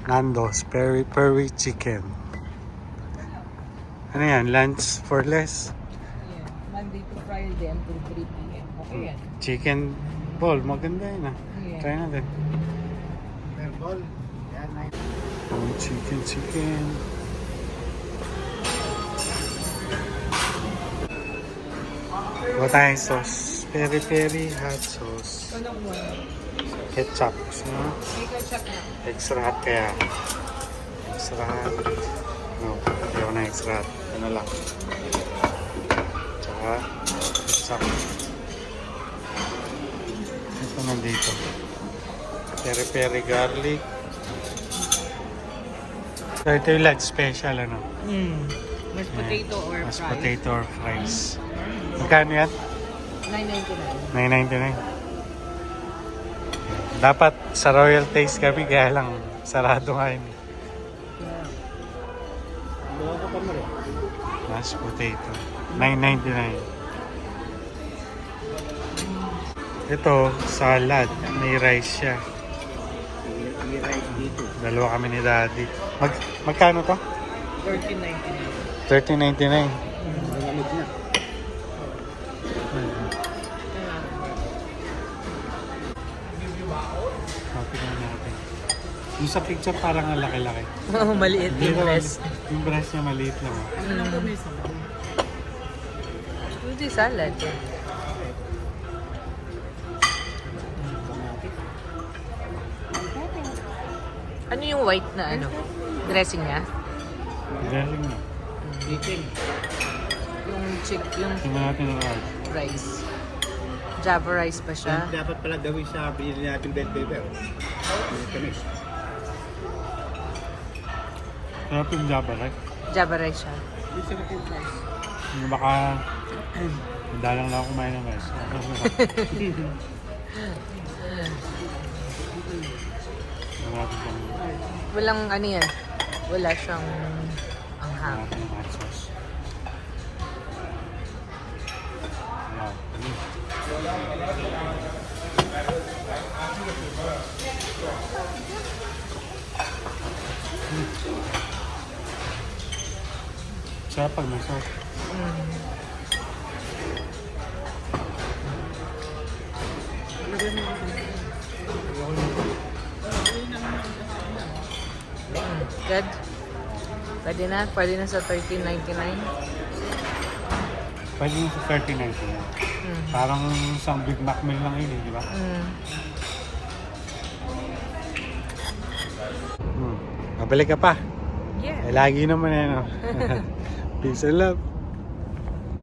Nando's Peri Chicken. Ano yan? Lunch for less? Yeah. Monday to Friday until 3 p.m. Okay yan. Chicken ball. Maganda yun ah. Yeah. Try natin. Ball. Yan, nice. Chicken. What tayong sauce? Peri hot sauce. Anong mo? Ketchup. Gusto mo? May ketchup na. Extra hot kaya. Extra hot. No, ayaw na extra hot. Ano lang. Tsaka ketchup. Ito nandito. Peri garlic. So ito yung lunch special ano? Mashed potato or Mashed fries. potato or fries. Magkano yan? $9.99. $9.99. Dapat sa Royal Taste kami kaya lang sarado nga yun. Bawa ka pa mo rin. Mashed potato. $9.99. Ito, salad. May rice siya. May rice dito. Dalawa kami ni Daddy. Magkano to? $13.99. $13.99. Malamig na. Tingnan natin. Yung sa picture parang ang laki-laki. Oh, maliit yung breast. Yung breast niya maliit lang. Hindi salad. Ano yung white na ano? Dressing niya? Galing na. Chicken. Yung Tingnan natin ang rice. rice. Java rice ba siya? Dapat pala gawin sa pinili natin bell pepper. Kami. Sarap yung Java rice. Java rice siya. Yung baka madalang na ako kumain ng rice. Walang ano yan. Wala siyang anghang. Natin yung hot sauce. Wow. Sarap pag may sauce. Good? Pwede na sa $13.99. Pwede yung sa 39. Parang isang Big Mac meal lang yun, di ba? Mabalik ka pa. Yeah. Lagi naman yan. Peace and love.